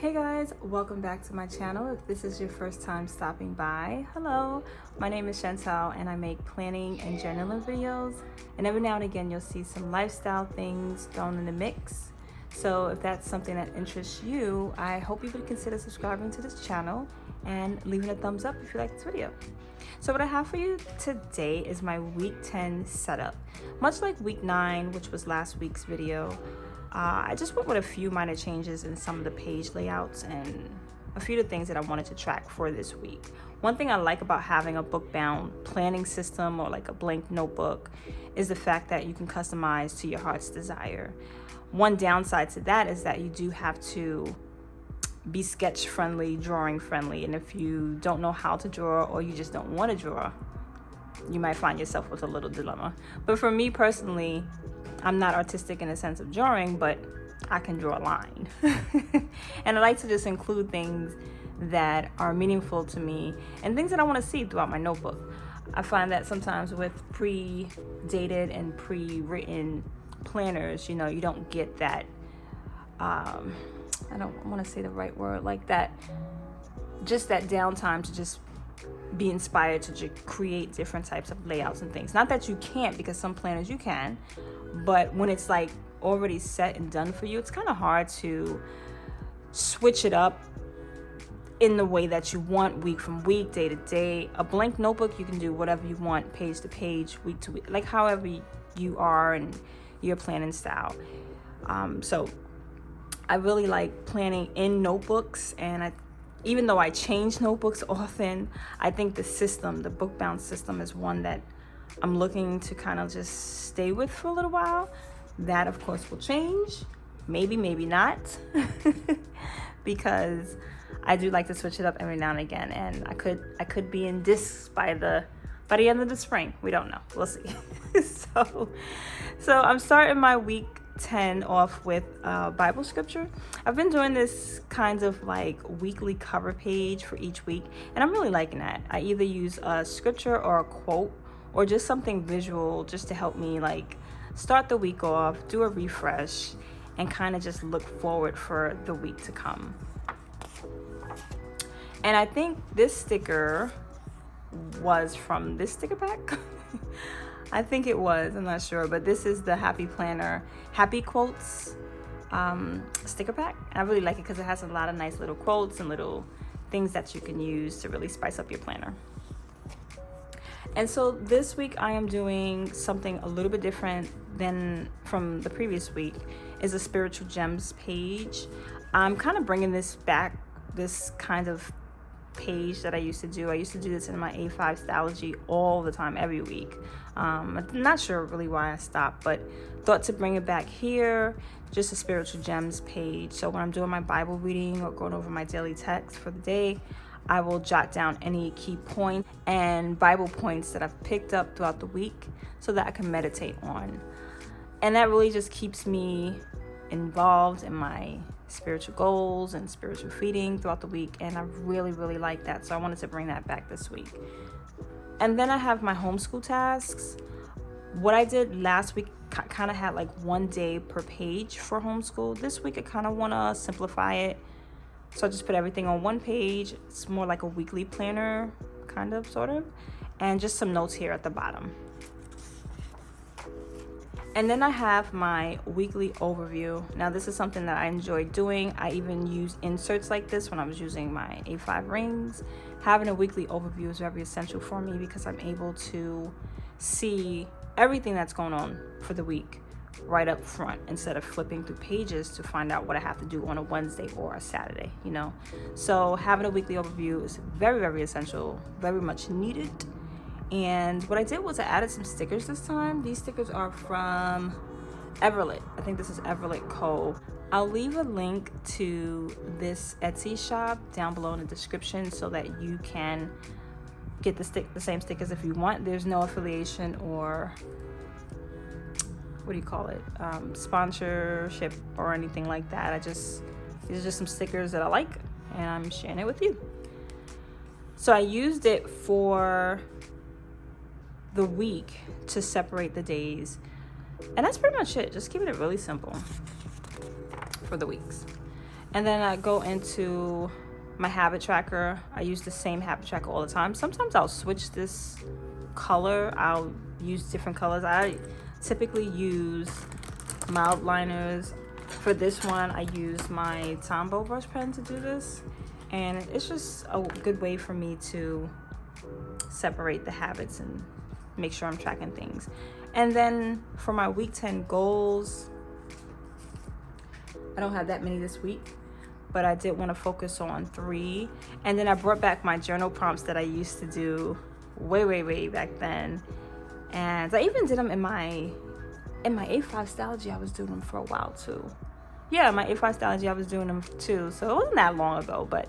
Hey guys, welcome back to my channel. If this is your first time stopping by, hello, my name is Chantal and I make planning and journaling videos, and every now and again you'll see some lifestyle things thrown in the mix. So if that's something that interests you, I hope you would consider subscribing to this channel and leaving a thumbs up if you like this video. So what I have for you today is my week 10 setup. Much like week 9, which was last week's video, I just went with a few minor changes in some of the page layouts and a few of the things that I wanted to track for this week. One thing I like about having a book-bound planning system or like a blank notebook is the fact that you can customize to your heart's desire. One downside to that is that you do have to be sketch friendly, drawing friendly, and if you don't know how to draw or you just don't want to draw, you might find yourself with a little dilemma. But for me personally, I'm not artistic in the sense of drawing, but I can draw a line. And I like to just include things that are meaningful to me and things that I want to see throughout my notebook. I find that sometimes with pre-dated and pre-written planners, you don't get that, I don't want to say the right word, like that, just that downtime to just be inspired to create different types of layouts and things. Not that you can't, because some planners you can, but when it's like already set and done for you, it's kind of hard to switch it up in the way that you want, week from week, day to day. A blank notebook, you can do whatever you want, page to page, week to week, like however you are and your planning style. So I really like planning in notebooks, and even though I change notebooks often, I think the book-bound system is one that I'm looking to kind of just stay with for a little while. That, of course, will change. Maybe not. Because I do like to switch it up every now and again, and I could be in discs by the end of the spring. We don't know. We'll see. So I'm starting my week 10 off with Bible scripture. I've been doing this kind of like weekly cover page for each week, and I'm really liking that. I either use a scripture or a quote or just something visual just to help me like start the week off, do a refresh, and kind of just look forward for the week to come. And I think this sticker was from this sticker pack. I think it was, I'm not sure, but this is the Happy Planner Happy Quotes sticker pack. I really like it because it has a lot of nice little quotes and little things that you can use to really spice up your planner. And so this week I am doing something a little bit different than from the previous week. Is a spiritual gems page. I'm kind of bringing this back, this kind of page that I used to do. I used to do this in my A5 Stylogy all the time, every week. I'm not sure really why I stopped, but thought to bring it back here, just a spiritual gems page. So when I'm doing my Bible reading or going over my daily text for the day, I will jot down any key points and Bible points that I've picked up throughout the week so that I can meditate on. And that really just keeps me involved in my spiritual goals and spiritual feeding throughout the week, and I really like that, so I wanted to bring that back this week. And then I have my homeschool tasks. What I did last week kind of had like one day per page for homeschool. This week I kind of want to simplify it, so I just put everything on one page. It's more like a weekly planner, kind of, sort of, and just some notes here at the bottom. And then I have my weekly overview. Now this is something that I enjoy doing. I even use inserts like this when I was using my A5 rings. Having a weekly overview is very essential for me because I'm able to see everything that's going on for the week right up front instead of flipping through pages to find out what I have to do on a Wednesday or a Saturday, So having a weekly overview is very essential, very much needed. And what I did was I added some stickers this time. These stickers are from Everlit. I think this is Everlit Co. I'll leave a link to this Etsy shop down below in the description so that you can get the same stickers if you want. There's no affiliation or sponsorship or anything like that. These are just some stickers that I like, and I'm sharing it with you. So I used it for the week to separate the days, and that's pretty much it. Just keeping it really simple for the weeks. And then I go into my habit tracker. I use the same habit tracker all the time. Sometimes I'll switch this color. I'll use different colors. I typically use mild liners. For this one, I use my Tombow brush pen to do this. And it's just a good way for me to separate the habits and make sure I'm tracking things. And then for my week 10 goals, I don't have that many this week, but I did want to focus on 3. And then I brought back my journal prompts that I used to do way back then. And I even did them in my A5 Stylogy. I was doing them for a while too. Yeah, my A5 Stylogy, I was doing them too. So it wasn't that long ago, but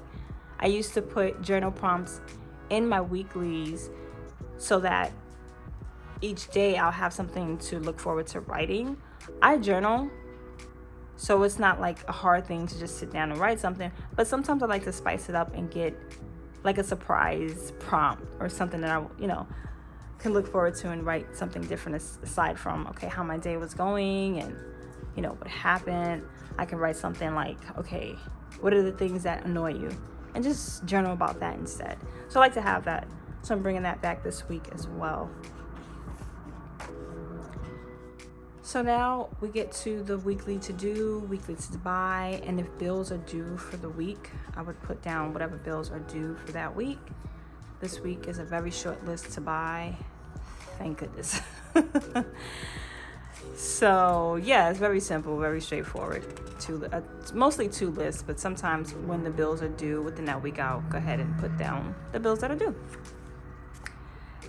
I used to put journal prompts in my weeklies so that each day I'll have something to look forward to writing. I journal, so it's not like a hard thing to just sit down and write something, but sometimes I like to spice it up and get like a surprise prompt or something that I, can look forward to and write something different aside from, okay, how my day was going and, what happened. I can write something like, okay, what are the things that annoy you? And just journal about that instead. So I like to have that. So I'm bringing that back this week as well. So now we get to the weekly to do, weekly to buy, and if bills are due for the week, I would put down whatever bills are due for that week. This week is a very short list to buy. Thank goodness. So yeah, it's very simple, very straightforward. It's mostly 2 lists, but sometimes when the bills are due within that week, I'll go ahead and put down the bills that are due.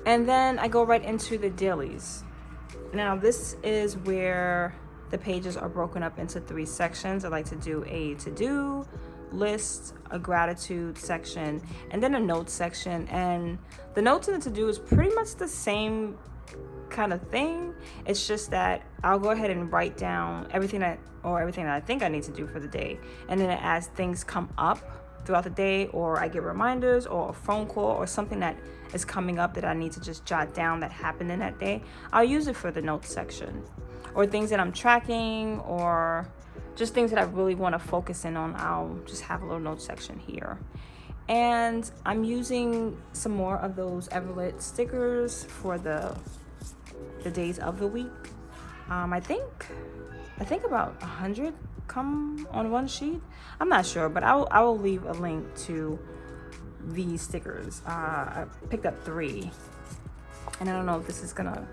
And then I go right into the dailies. Now this is where the pages are broken up into 3 sections. I like to do a to-do list, a gratitude section, and then a notes section. And the notes and the to-do is pretty much the same kind of thing. It's just that I'll go ahead and write down everything that I think I need to do for the day. And then as things come up throughout the day, or I get reminders or a phone call or something that is coming up that I need to just jot down that happened in that day, I'll use it for the notes section. Or things that I'm tracking, or just things that I really want to focus in on, I'll just have a little notes section here. And I'm using some more of those Everlit stickers for the days of the week. I think about 100 come on one sheet. I'm not sure, but I will leave a link to these stickers. I picked up 3, and I don't know if this is gonna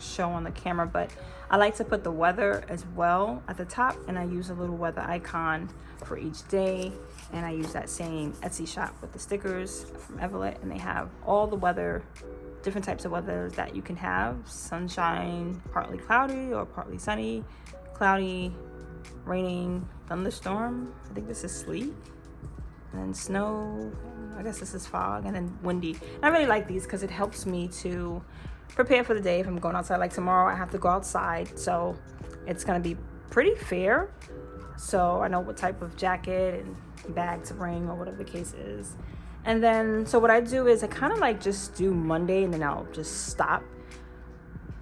show on the camera, but I like to put the weather as well at the top, and I use a little weather icon for each day. And I use that same Etsy shop with the stickers from Everlit, and they have all the weather, different types of weather that you can have: sunshine, partly cloudy or partly sunny, cloudy, raining, thunderstorm, I think this is sleet, and then snow, I guess this is fog, and then windy. And I really like these because it helps me to prepare for the day if I'm going outside. Like tomorrow I have to go outside, so it's gonna be pretty fair, so I know what type of jacket and bag to bring or whatever the case is. And then so what I do is I kind of like just do Monday, and then I'll just stop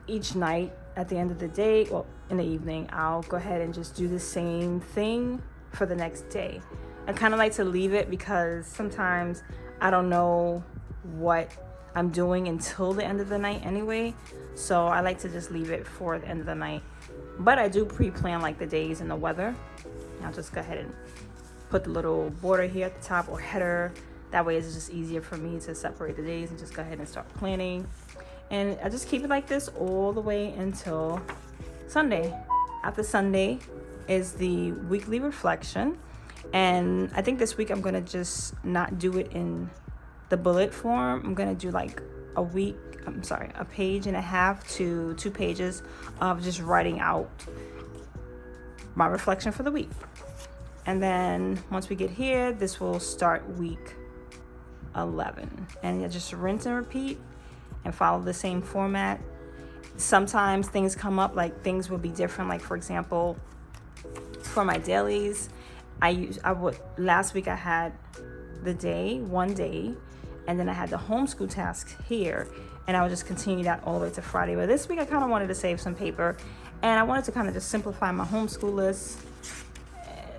each night. At the end of the day, well, in the evening, I'll go ahead and just do the same thing for the next day. I kind of like to leave it because sometimes I don't know what I'm doing until the end of the night anyway. So I like to just leave it for the end of the night. But I do pre-plan like the days and the weather. I'll just go ahead and put the little border here at the top, or header. That way it's just easier for me to separate the days and just go ahead and start planning. And I just keep it like this all the way until Sunday. After Sunday is the weekly reflection. And I think this week I'm gonna just not do it in the bullet form. I'm gonna do like a page and a half to 2 pages of just writing out my reflection for the week. And then once we get here, this will start week 11. And you just rinse and repeat and follow the same format. Sometimes things come up, like things will be different. Like for example, for my dailies, last week I had one day, and then I had the homeschool tasks here, and I would just continue that all the way to Friday. But this week I kind of wanted to save some paper, and I wanted to kind of just simplify my homeschool list.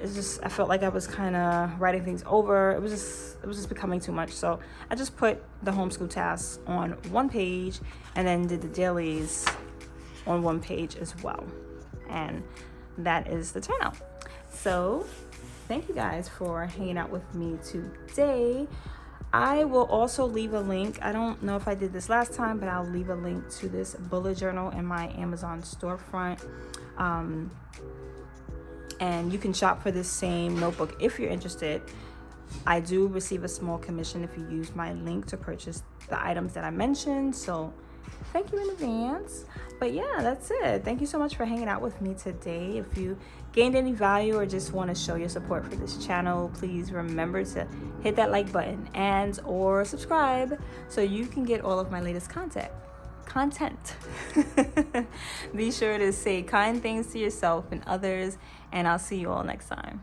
it's just, I felt like I was kind of writing things over. It was just becoming too much. So I just put the homeschool tasks on one page and then did the dailies on one page as well. And that is the turnout. So thank you guys for hanging out with me today. I will also leave a link. I don't know if I did this last time, but I'll leave a link to this bullet journal in my Amazon storefront. And you can shop for this same notebook if you're interested. I do receive a small commission if you use my link to purchase the items that I mentioned. So thank you in advance. But yeah, that's it. Thank you so much for hanging out with me today. If you gained any value or just want to show your support for this channel, please remember to hit that like button and or subscribe so you can get all of my latest content. Be sure to say kind things to yourself and others, and I'll see you all next time.